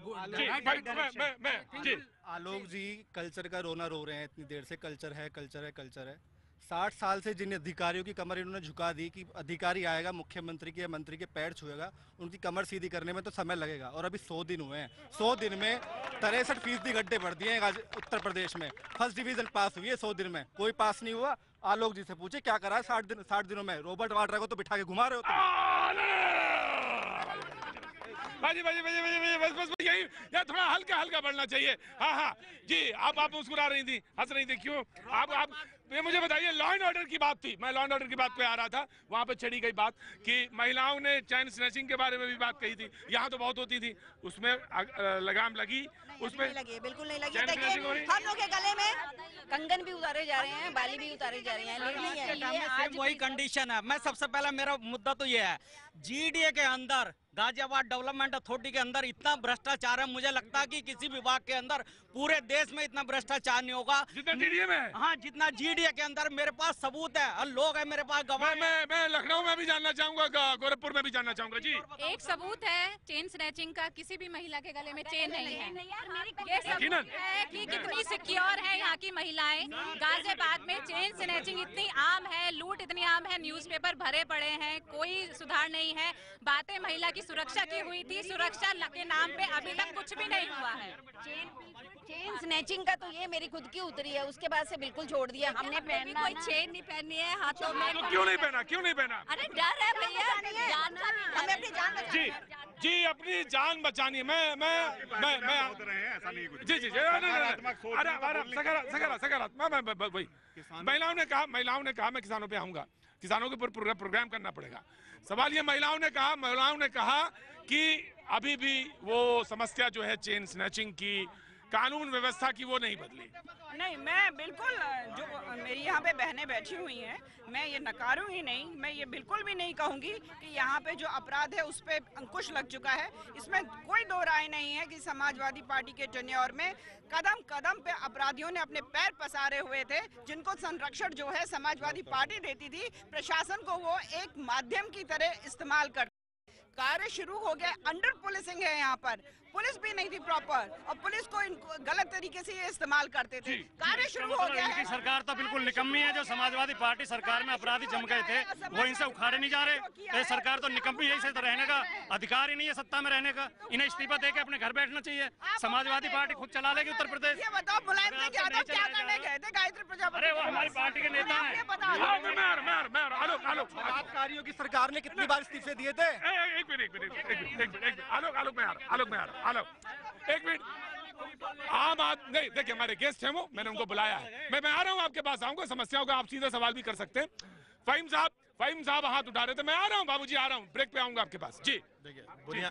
Alok ji culture का रोना रो रहे हैं इतनी देर से। कल्चर है, कल्चर है, कल्चर है। 60 साल से जिन अधिकारियों की कमर इन्होंने झुका दी कि अधिकारी आएगा मुख्यमंत्री के या मंत्री के पैर छुएगा, उनकी कमर सीधी करने में तो समय लगेगा, और अभी 100 दिन हुए हैं। 100 दिन में 63% गड्ढे भर दिए हैं उत्तर प्रदेश में। फर्स्ट डिवीजन पास हुई है 100 दिन में, कोई पास नहीं हुआ। आलोक जी से पूछे क्या करा है 60 दिनों में? रॉबर्ट वाड्रा को तो बिठा के घुमा रहे हो बस यही, यार थोड़ा हल्का बढ़ना चाहिए। हाँ जी, आप मुस्कुरा रही थी, हंस रही थी, क्यों? आप ये मुझे बताइए, लॉ एंड ऑर्डर की बात थी, मैं लॉ एंड ऑर्डर की बात पे आ रहा था, वहाँ पे छड़ी गई बात कि महिलाओं ने चैन स्नैचिंग के बारे में भी बात कही थी। यहाँ तो बहुत होती थी, उसमें लगाम लगी, उसमें बिल्कुल नहीं लगी। देखिए हम लोग के गले में कंगन भी उतारे जा रहे हैं, बाली भी उतारे जा रही है। वही कंडीशन है। मैं सबसे पहला, मेरा मुद्दा तो ये है, जीडीए के अंदर, गाजियाबाद डेवलपमेंट अथॉरिटी के अंदर इतना भ्रष्टाचार है, मुझे लगता है कि किसी विभाग के अंदर पूरे देश में इतना भ्रष्टाचार नहीं होगा जितना जीडीए में है। हाँ, जितना जीडीए के अंदर। मेरे पास सबूत है और लोग है मेरे पास गवाह। मैं लखनऊ में भी जानना चाहूंगा, गोरखपुर में भी जानना चाहूंगा जी। एक सबूत है चेन स्नैचिंग का, किसी भी महिला के गले में चेन नहीं है। ये सबूत है कि कितनी सिक्योर है यहाँ की महिलाएं। गाजियाबाद में चेन स्नैचिंग इतनी आम है, लूट इतनी आम है, न्यूज़पेपर भरे पड़े हैं, कोई सुधार नहीं है। बातें महिला की सुरक्षा की हुई थी, सुरक्षा के नाम पे अभी तक कुछ भी नहीं हुआ है। चेन स्नैचिंग का तो ये मेरी खुद की उतरी है, उसके बाद से बिल्कुल छोड़ दिया हमने। पहनना कोई चेन नहीं पहननी है हाथों में। तो क्यों नहीं पहना? अरे डर है भैया, हमें अपनी जान बचानी है। जी अपनी जान बचानी है। मैं ऐसा नहीं कुछ। जी सकारात्मक वही महिलाओं ने कहा मैं किसानों पे आऊंगा, किसानों के ऊपर प्रोग्राम करना पड़ेगा। सवाल ये, महिलाओं ने कहा कि अभी भी वो समस्या जो है चेन स्नैचिंग की, कानून व्यवस्था की, वो नहीं बदली। नहीं, मैं बिल्कुल, जो मेरी यहाँ पे बहनें बैठी हुई हैं, मैं ये नकारूंगी नहीं। मैं ये बिल्कुल भी नहीं कहूँगी कि यहाँ पे जो अपराध है उस पे अंकुश लग चुका है। इसमें कोई दो राय नहीं है कि समाजवादी पार्टी के टेन्योर में कदम कदम पे अपराधियों ने अपने पैर पसारे हुए थे, जिनको संरक्षण जो है समाजवादी पार्टी देती थी। प्रशासन को वो एक माध्यम की तरह इस्तेमाल कर, कार्य शुरू हो गया। अंडर पुलिसिंग है यहाँ पर, पुलिस भी नहीं थी प्रॉपर, और पुलिस को इनको गलत तरीके से ये इस्तेमाल करते थे। कार्य शुरू हो गया है। इनकी सरकार तो बिल्कुल निकम्मी है। जो समाजवादी पार्टी सरकार में अपराधी जम गए थे वो इनसे उखाड़े नहीं जा रहे। ये सरकार तो निकम्मी है, इसे तो रहने का अधिकार ही नहीं है, सत्ता में रहने का। इन्हें इस्तीफा देके अपने घर बैठना चाहिए। समाजवादी पार्टी खुद चला लेगी उत्तर प्रदेश। ये बताओ मुलायम सिंह यादव क्या करने गए थे गायत्री प्रजापति? अरे वो हमारी पार्टी के नेता हैं। बलात्कारियों की सरकार ने कितनी बार इस्तीफे दिए थे? एक मिनट एक मिनट। आम आदमी नहीं, देखिए हमारे गेस्ट हैं वो, मैंने उनको बुलाया है। मैं आ रहा हूँ, आपके पास आऊंगा, समस्याओं का आप सीधे सवाल भी कर सकते हैं। फहीम साहब हाथ उठा रहे थे। मैं आ रहा हूँ बाबूजी, आ रहा हूँ, ब्रेक पे आऊंगा आपके पास। जी देखिए,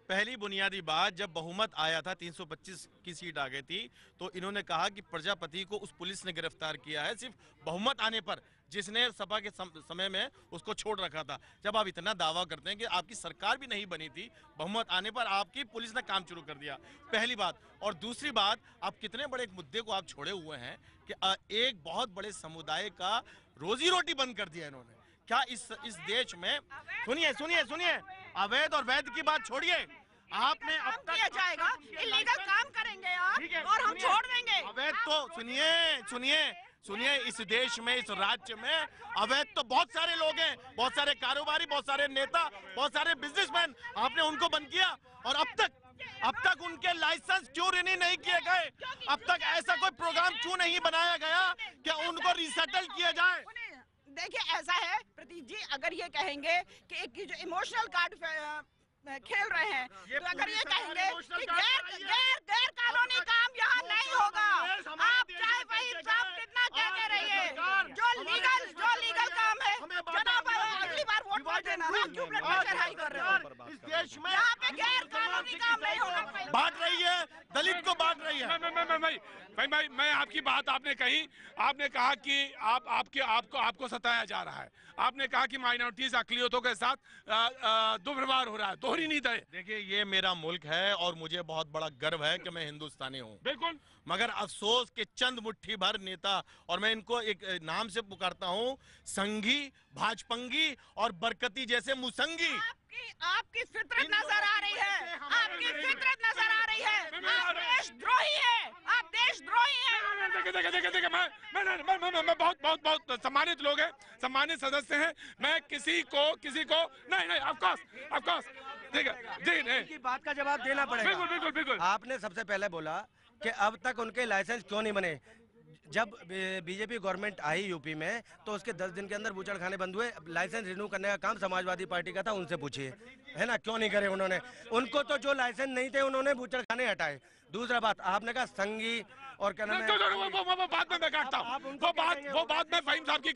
पहली बुनियादी बात, जब बहुमत आया था 325 की सीट आ गई थी, तो इन्होंने कहा कि प्रजापति को उस पुलिस ने गिरफ्तार किया है सिर्फ बहुमत आने पर, जिसने सभा के समय में उसको छोड़ रखा था। जब आप इतना दावा करते हैं कि आपकी सरकार भी नहीं बनी थी, बहुमत आने पर आपकी पुलिस ने काम शुरू कर दिया, पहली बात। और दूसरी बात, आप कितने बड़े एक मुद्दे को आप छोड़े हुए हैं कि एक बहुत बड़े समुदाय का रोजी रोटी बंद कर दिया इन्होंने। क्या इस देश में, सुनिए, अवैध और वैध की बात छोड़िए, आपने अब तक किया जाएगा, इलीगल काम करेंगे आप और हम छोड़ देंगे अवैध। तो सुनिए, इस देश में, इस राज्य में अवैध तो बहुत सारे लोग हैं, बहुत सारे कारोबारी, बहुत सारे नेता, बहुत सारे बिजनेसमैन, आपने उनको बंद किया। और अब तक उनके लाइसेंस क्यों रिन्यू नहीं किए गए? अब तक ऐसा कोई प्रोग्राम क्यों नहीं बनाया गया कि उनको रिसेटल किया जाए? देखिए ऐसा है प्रतीक जी, अगर ये कहेंगे कि एक जो इमोशनल कार्ड खेल रहे हैं, तो अगर ये कहेंगे कि गैर कानूनी काम यहाँ नहीं होगा, आप चाहे फहीम साहब कितना कहते रहिए, जो लीगल काम है, जनाब अगली बार वोट मत देना ना, क्यों ब्लड प्रेशर हाई कर रहे हो? इस देश में यहाँ पे गैर कानूनी काम नहीं होगा। बांट रही है, दलित को बांट रही है। भाई मैं आपकी बात आपने कही, आपने कहा कि आपको सताया जा रहा है, आपने कहा कि माइनॉरिटीज अकलियतों के साथ दुर्व्यवहार हो रहा है, दोहरी नीति है। देखिए, ये मेरा मुल्क है और मुझे बहुत बड़ा गर्व है कि मैं हिंदुस्तानी हूँ, बिल्कुल। मगर अफसोस के चंद मुट्ठी भर नेता, और मैं इनको एक नाम से पुकारता हूँ, संघी, भाजपंगी और बरकती जैसे मुसंगी। आपकी फितरत नजर आ रही है, आपकी फितरत नजर आ रही है, आप देशद्रोही है, आप देशद्रोही है। देखिए मैं बहुत सम्मानित लोग हैं, सम्मानित सदस्य हैं। मैं किसी को नहीं, ऑफ कोर्स ठीक है, इनकी बात का जवाब देना पड़ेगा। बिल्कुल। आपने सबसे पहले बोला कि अब तक उनके लाइसेंस क्यों नहीं बने। जब बीजेपी गवर्नमेंट आई यूपी में, तो उसके 10 दिन के अंदर बूचड़ खाने बंद हुए। लाइसेंस रिन्यू करने का काम समाजवादी पार्टी का था, उनसे पूछिए, है ना, क्यों नहीं करे उन्होंने। उनको तो जो लाइसेंस नहीं थे उन्होंने बूचड़ खाने हटाए। दूसरा बात, आपने कहा संघी और क्या नाम है, वो बात में मैं काटता हूँ, वो बात मैं फहीम साहब की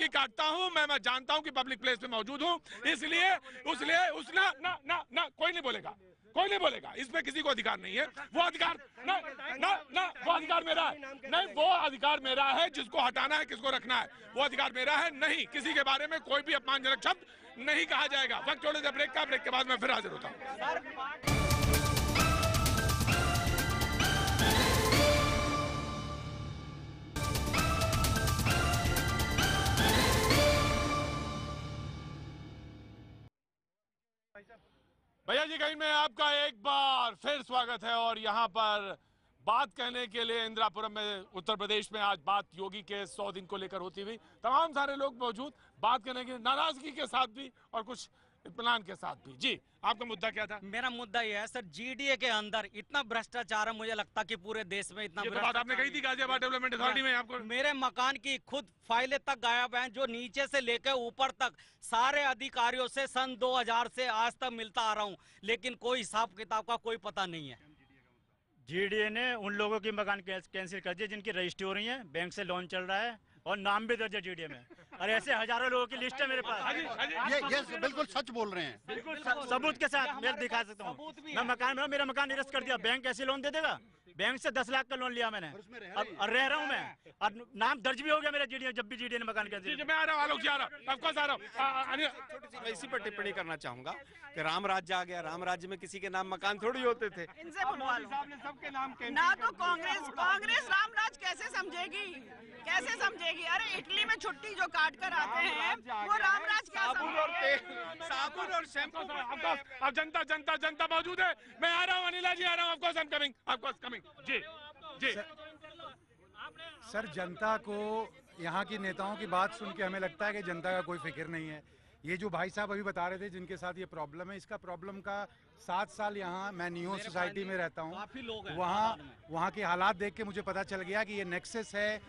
काटता हूँ, मैं जानता हूँ कि पब्लिक प्लेस पे मौजूद हूँ, इसलिए कोई नहीं बोलेगा, इसमें किसी को अधिकार नहीं है। वो अधिकार वो अधिकार मेरा है, नहीं, वो अधिकार मेरा है, जिसको हटाना है, किसको रखना है, वो अधिकार मेरा है। नहीं, किसी के बारे में कोई भी अपमानजनक शब्द नहीं कहा जाएगा। वक्त छोड़े थे ब्रेक के बाद मैं फिर हाजिर होता हूँ। भैया जी, कहीं में आपका एक बार फिर स्वागत है। और यहाँ पर बात कहने के लिए इंदिरापुरम में, उत्तर प्रदेश में, आज बात योगी के 100 दिन को लेकर होती हुई, तमाम सारे लोग मौजूद, बात करने की नाराजगी के साथ भी और कुछ इत्मीनान के साथ भी। जी, आपका मुद्दा क्या था? मेरा मुद्दा यह है सर, जीडीए के अंदर इतना भ्रष्टाचार है, मुझे लगता कि पूरे देश में इतना। ये तो बात आपने कही थी गाजियाबाद डेवलपमेंट अथॉरिटी में। आपको मेरे मकान की खुद फाइलें तक गायब हैं, जो नीचे से लेकर ऊपर तक सारे अधिकारियों से सन 2000 से आज तक मिलता आ रहा हूँ, लेकिन कोई हिसाब किताब का कोई पता नहीं है। जीडीए ने उन लोगों की मकान कैंसिल कर दिए जिनकी रजिस्ट्री हो रही है, बैंक से लोन चल रहा है और नाम भी दर्ज है जीडीए में, और ऐसे हजारों लोगों की लिस्ट है मेरे पास। ये बिल्कुल सच बोल रहे हैं, बिल्कुल सबूत के साथ मैं दिखा सकता हूँ। मैं मकान में, मेरा मकान निरस्त कर दिया, बैंक कैसे लोन दे देगा? बैंक से 10 लाख का लोन लिया मैंने, और रह रहा हूँ मैं, और नाम दर्ज भी हो गया मेरा जीडीए, जब भी जीडीए ने मकान कैंसिल। मैं आ रहा हूँ, आलोक जी आ रहा हूँ। इसी पर टिप्पणी करना चाहूंगा कि राम राज्य आ गया, राम राज्य में किसी के नाम मकान थोड़ी होते थे। इनसे बुलवा लो, सबके नाम ना तो कांग्रेस राम राज कैसे समझेगी, कैसे समझेगी? अरे इटली में छुट्टी जो काट कर आते हैं वो रामराज क्या समझेंगे? साबुन और शैम्पू। अब जनता मौजूद है। मैं आ रहा हूँ अनिला जी, आ रहा हूँ। Of course I am coming. जी जी सर, जनता को यहाँ की नेताओं की बात सुन के हमें लगता है कि जनता का कोई फिक्र नहीं है। ये जो भाई साहब अभी बता रहे थे जिनके साथ ये प्रॉब्लम है, इसका प्रॉब्लम का 7 साल यहाँ मैं नियो सोसाइटी में रहता हूँ, वहाँ के हालात देख के मुझे पता चल गया कि ये नेक्सस है।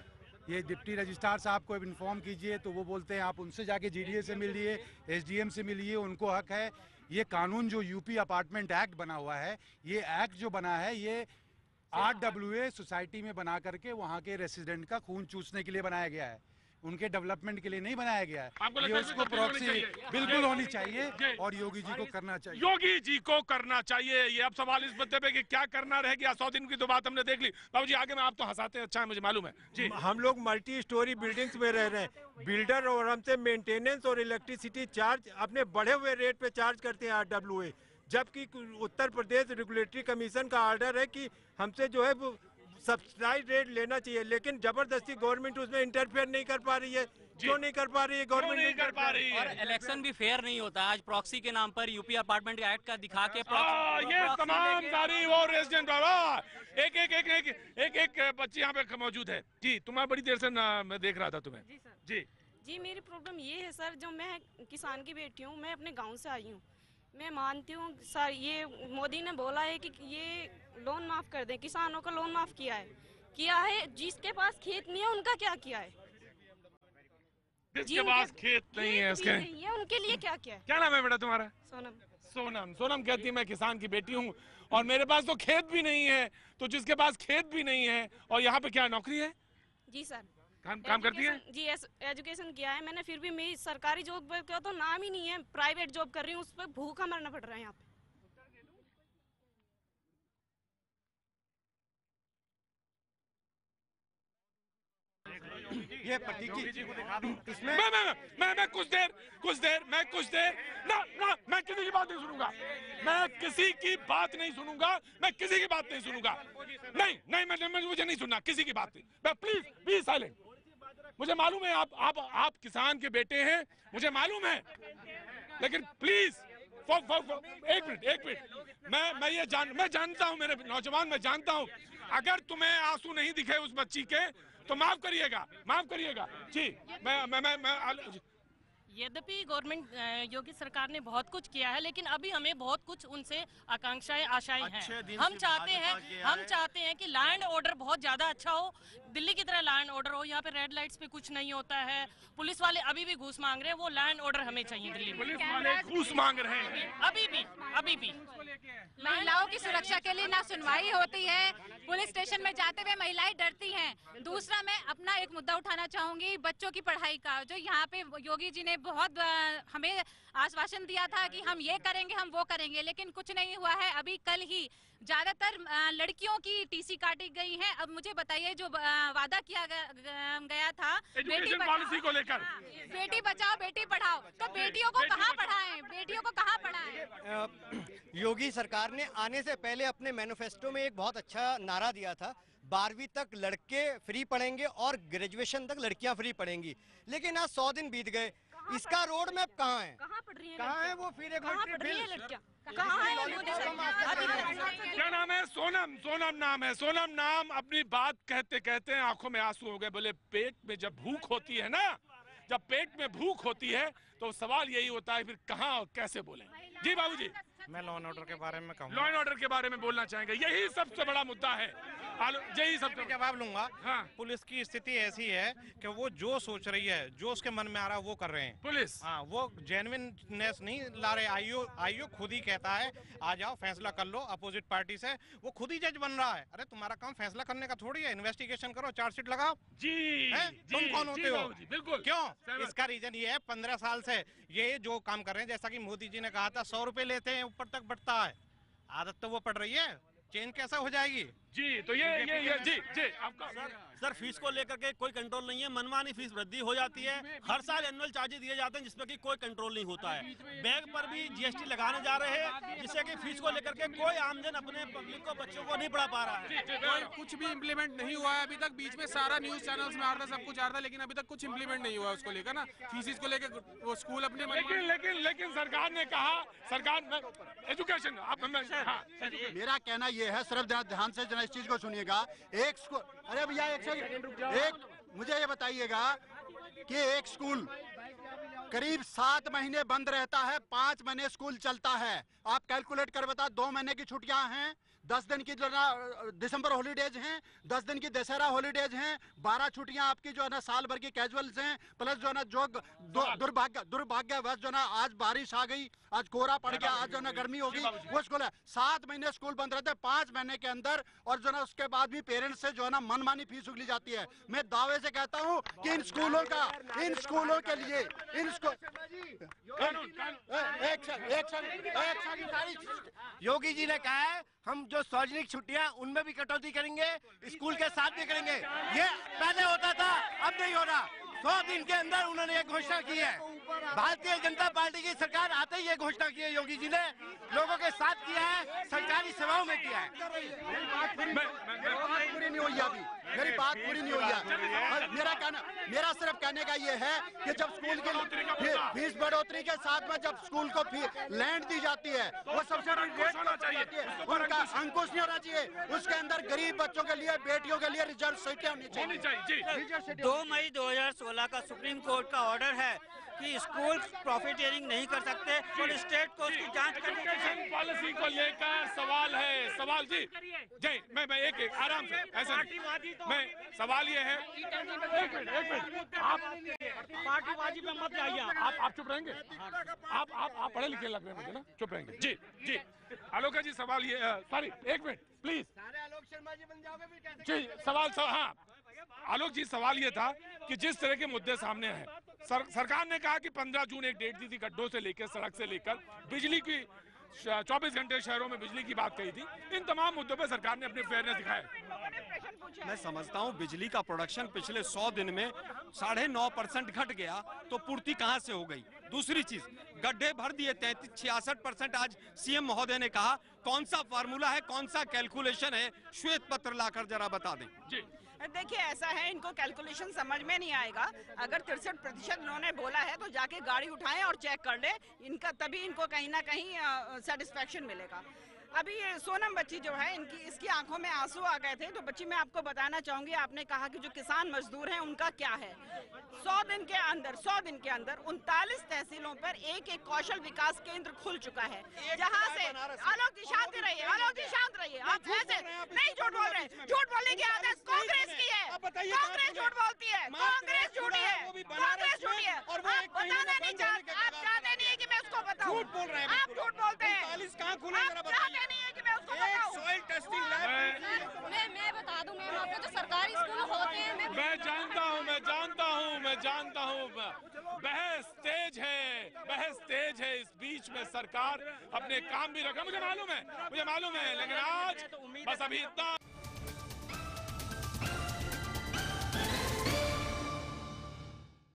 ये डिप्टी रजिस्ट्रार साहब को इन्फॉर्म कीजिए तो वो बोलते हैं आप उनसे जाके जीडीए से मिलिए, एसडीएम से मिलिए, उनको हक है। ये कानून जो यूपी अपार्टमेंट एक्ट बना हुआ है, ये एक्ट जो बना है ये RWA सोसाइटी में बना करके वहाँ के रेसिडेंट का खून चूसने के लिए बनाया गया है, उनके डेवलपमेंट के लिए नहीं बनाया गया है। ये उसको प्रॉक्सी बिल्कुल होनी चाहिए और योगी जी को करना चाहिए। योगी जी को करना चाहिए। ये अब सवाल इस मुद्दे पे कि क्या करना रह गया। 100 दिन की तो बात हमने देख ली। बाबू जी आगे में आप तो हंसाते हैं, अच्छा है मुझे मालूम है जी। हम लोग मल्टी स्टोरी बिल्डिंग्स में रह रहे हैं। बिल्डर और हमसे मेंटेनेंस और इलेक्ट्रिसिटी चार्ज अपने बढ़े हुए रेट पे चार्ज करते हैं RWA, जबकि उत्तर प्रदेश रेगुलेटरी कमीशन का ऑर्डर है कि हमसे जो है वो सब्सिडाइज रेट लेना चाहिए, लेकिन जबरदस्ती गवर्नमेंट उसमें इंटरफेयर नहीं कर पा रही है। क्यों नहीं कर पा रही है गवर्नमेंट? नहीं कर पा रही है। और इलेक्शन भी फेयर नहीं होता। आज प्रॉक्सी के नाम पर यूपी अपार्टमेंट एक्ट का दिखा के ये तमाम सारी वो रेजिडेंट एक बच्ची यहाँ पे मौजूद है जी। तुम्हें बड़ी देर से मैं देख रहा था तुम्हें। जी मेरी प्रॉब्लम ये है सर, जो मैं किसान की बेटी हूँ, मैं अपने गाँव से आई हूँ। मैं मानती हूँ सर, ये मोदी ने बोला है कि ये लोन माफ कर दें, किसानों का लोन माफ किया है। जिसके पास खेत नहीं है उनका क्या किया है? जिसके पास खेत नहीं है उसके नहीं है, उनके लिए क्या किया है? क्या नाम है बेटा तुम्हारा? सोनम। सोनम कहती है मैं किसान की बेटी हूँ और मेरे पास तो खेत भी नहीं है। तो जिसके पास खेत भी नहीं है और यहाँ पे क्या नौकरी है? जी सर, काम करती है जी। एजुकेशन किया है मैंने, फिर भी मेरी सरकारी जॉब का तो नाम ही नहीं है। प्राइवेट जॉब कर रही हूँ, उस पर भूखा मरना पड़ रहा है यहाँ पे। ये प्रतीक जी को दिखा दो। इसमें मैं कुछ देर मैं किसी की बात नहीं सुनूंगा। मैं किसी की बात नहीं सुनूंगा। नहीं, मुझे नहीं सुनना किसी की बात नहीं। मैं प्लीज बी साइलेंट। मुझे मालूम है आप किसान के बेटे हैं, मुझे मालूम है, लेकिन प्लीज एक मिनट मैं जानता हूं, मेरे नौजवान, मैं जानता हूं अगर तुम्हें आंसू नहीं दिखे उस बच्ची के तो माफ करिएगा जी। मैं यद्यपि गवर्नमेंट योगी सरकार ने बहुत कुछ किया है, लेकिन अभी हमें बहुत कुछ उनसे आकांक्षाएं आशाएं हैं। हम चाहते हैं कि लॉ एंड ऑर्डर बहुत ज्यादा अच्छा हो, दिल्ली की तरह लॉ एंड ऑर्डर हो। यहाँ पे रेड लाइट्स पे कुछ नहीं होता है। पुलिस वाले अभी भी घूस मांग रहे हैं, वो लॉ एंड ऑर्डर हमें चाहिए दिल्ली में। पुलिस वाले घूस मांग रहे हैं अभी भी। महिलाओं की सुरक्षा के लिए ना सुनवाई होती है, पुलिस स्टेशन में जाते हुए महिलाएं डरती हैं। दूसरा, मैं अपना एक मुद्दा उठाना चाहूंगी बच्चों की पढ़ाई का, जो यहाँ पे योगी जी ने बहुत हमें आश्वासन दिया था कि हम ये करेंगे, हम वो करेंगे, लेकिन कुछ नहीं हुआ है। अभी कल ही ज्यादातर लड़कियों की टीसी काटी गई है। अब मुझे बताइए, जो वादा किया गया था एजुकेशन पॉलिसी को लेकर, बेटी बचाओ बेटी पढ़ाओ, तो बेटियों को कहाँ पढ़ाएं? योगी सरकार ने आने से पहले अपने मैनिफेस्टो में एक बहुत अच्छा नारा दिया था, 12वीं तक लड़के फ्री पढ़ेंगे और ग्रेजुएशन तक लड़कियां फ्री पढ़ेंगी। लेकिन आज 100 दिन बीत गए, इसका रोड मैप कहाँ है? कहाँ है वो फिर लड़कियां? कहाँ है? क्या नाम है? सोनम नाम है। सोनम नाम अपनी बात कहते कहते आंखों में आंसू हो गए। बोले पेट में जब भूख होती है ना, जब पेट में भूख होती है तो सवाल यही होता है फिर कहाँ और कैसे बोले। जी बाबूजी, मैं लॉ एंड ऑर्डर के बारे में कहूँगा। लॉ एंड ऑर्डर के बारे में बोलना चाहेंगे, यही सबसे बड़ा मुद्दा है। यही सबसे जवाब लूंगा। हाँ। पुलिस की स्थिति ऐसी है कि वो जो सोच रही है, जो उसके मन में आ रहा है वो कर रहे हैं। पुलिस वो जेन्युइननेस नहीं ला रहे। आईओ खुद ही कहता है आ जाओ फैसला कर लो अपोजिट पार्टी से। वो खुद ही जज बन रहा है। अरे तुम्हारा काम फैसला करने का थोड़ी है, इन्वेस्टिगेशन करो, चार्जशीट लगाओ। तुम कौन होते हो? बिल्कुल। क्यों? इसका रीजन ये है 15 साल से ये जो काम कर रहे हैं, जैसा कि मोदी जी ने कहा था 100 रुपए लेते हैं ऊपर तक बढ़ता है। आदत तो वो पड़ रही है, चेंज कैसा हो जाएगी? जी तो ये जी आपका सर फीस को लेकर के कोई कंट्रोल नहीं है, मनमानी फीस वृद्धि हो जाती है, हर साल एनुअल चार्जेस दिए जाते हैं जिसमें कि कोई कंट्रोल नहीं होता है। बैग पर भी जीएसटी लगाने जा रहे हैं जिससे कि फीस को लेकर के कोई आमजन अपने पब्लिक को बच्चों को नहीं पढ़ा पा रहा है। कुछ भी इम्प्लीमेंट नहीं हुआ है अभी तक। बीच में सारा न्यूज चैनल्स में आ रहा था, सब कुछ आ रहा था, लेकिन अभी तक कुछ इम्प्लीमेंट नहीं हुआ उसको लेकर ना, फीसिस को लेकर वो स्कूल अपने लेकिन सरकार ने कहा, सरकार एजुकेशन मेरा कहना ये है, सिर्फ ध्यान से इस चीज को सुनिएगा। एक स्कूल, अरे भैया एक मुझे ये बताइएगा कि एक स्कूल करीब 7 महीने बंद रहता है, 5 महीने स्कूल चलता है। आप कैलकुलेट कर बता, 2 महीने की छुट्टियां हैं, 10 दिन की जो ना दिसंबर हॉलीडेज हैं, 10 दिन की दशहरा हॉलीडेज हैं, 12 छुट्टियां आपकी जो है ना साल भर की कैजुअल्स हैं, प्लस जो है ना जो दुर्भाग्यवश जो ना आज बारिश आ गई, आज कोहरा पड़ गया, आज जो ना गर्मी होगी, वो स्कूल है। 7 महीने स्कूल बंद रहते हैं, 5 महीने के अंदर, और जो ना उसके बाद भी पेरेंट्स से जो है ना मनमानी फीस उगली जाती है। मैं दावे से कहता हूँ कि इन स्कूलों के लिए योगी जी ने कहा है हम जो सार्वजनिक छुट्टियां उनमें भी कटौती करेंगे, स्कूल के साथ भी करेंगे। ये पहले होता था, अब नहीं हो रहा। 100 दिन के अंदर उन्होंने ये घोषणा की है। भारतीय जनता पार्टी की सरकार आते ही ये घोषणा की है योगी जी ने, लोगों के साथ किया है, सरकारी सेवाओं में किया है। मेरी बात पूरी नहीं हुई अभी, मेरी बात पूरी नहीं हुई है। मेरा सिर्फ कहने का ये है कि जब स्कूल की फीस बढ़ोतरी के साथ में जब स्कूल को लैंड दी जाती है, वो सब्सिडी रेट होना चाहिए, उनका अंकुश नहीं होना चाहिए। उसके अंदर गरीब बच्चों के लिए, बेटियों के लिए रिजर्व सीटें होनी चाहिए। 2 मई 2016 का सुप्रीम कोर्ट का ऑर्डर है कि स्कूल प्रॉफिटियरिंग नहीं कर सकते और स्टेट को उसकी जांच करनी चाहिए। पॉलिसी को लेकर सवाल है, सवाल जी मैं एक आराम से ऐसे मैं सवाल ये है, एक मिनट आप पार्टीबाजी पे मत जाइए। आप चुप रहेंगे? आप पढ़े लिखे लग रहे हैं मुझे ना, चुप रहेंगे। जी आलोक जी सवाल ये, सॉरी एक मिनट प्लीज। आलोक शर्मा जी बन जाओगे फिर कैसे? जी हाँ आलोक जी, सवाल ये था कि जिस तरह के मुद्दे सामने हैं, सरकार ने कहा कि 15 जून एक डेट दी थी, गड्ढों से लेकर सड़क से लेकर बिजली की 24 घंटे शहरों में बिजली की बात कही थी। इन तमाम मुद्दों पर सरकार ने अपनी फेयरनेस दिखाया। मैं समझता हूं बिजली का प्रोडक्शन पिछले 100 दिन में 9.5% घट गया, तो पूर्ति कहां से हो गई? दूसरी चीज, गड्ढे भर दिए 66% आज सीएम महोदय ने कहा। कौन सा फार्मूला है, कौन सा कैलकुलेशन है? श्वेत पत्र लाकर जरा बता दें। जी देखिए ऐसा है, इनको कैलकुलेशन समझ में नहीं आएगा। अगर 63% इन्होंने बोला है तो जाके गाड़ी उठाएं और चेक कर ले इनका, तभी इनको कहीं ना कहीं सेटिस्फेक्शन मिलेगा। अभी ये सोनम बच्ची जो है, इसकी आंखों में आंसू आ गए थे। तो बच्ची मैं आपको बताना चाहूंगी, आपने कहा कि जो किसान मजदूर हैं उनका क्या है। 100 दिन के अंदर 39 तहसीलों पर एक कौशल विकास केंद्र खुल चुका है, जहां से आलोक जी शांत रहिए, आलोक जी शांत रहिए। आप ऐसे नहीं झूठ बोल रहे, झूठ बोलने की आदत कांग्रेस की है। कांग्रेस झूठ बोलती है, कांग्रेस झूठी है, कांग्रेस झूठी है। आप बताना नहीं चाहते, आप चाहते नहीं है कि मैं उसको बताऊं। झूठ बोल रहे हैं, आप झूठ बोलते हैं। 45 कहां खुले जरा बताइए। नहीं है कि मैं उसको बताऊं। सॉइल टेस्टिंग लैब मैं बता दूं मैम, आपको जो सरकारी स्कूल होते हैं मैं जानता हूँ बहस तेज है। इस बीच में सरकार अपने काम भी रखा, मुझे मालूम है, लेकिन आज बस अभी इतना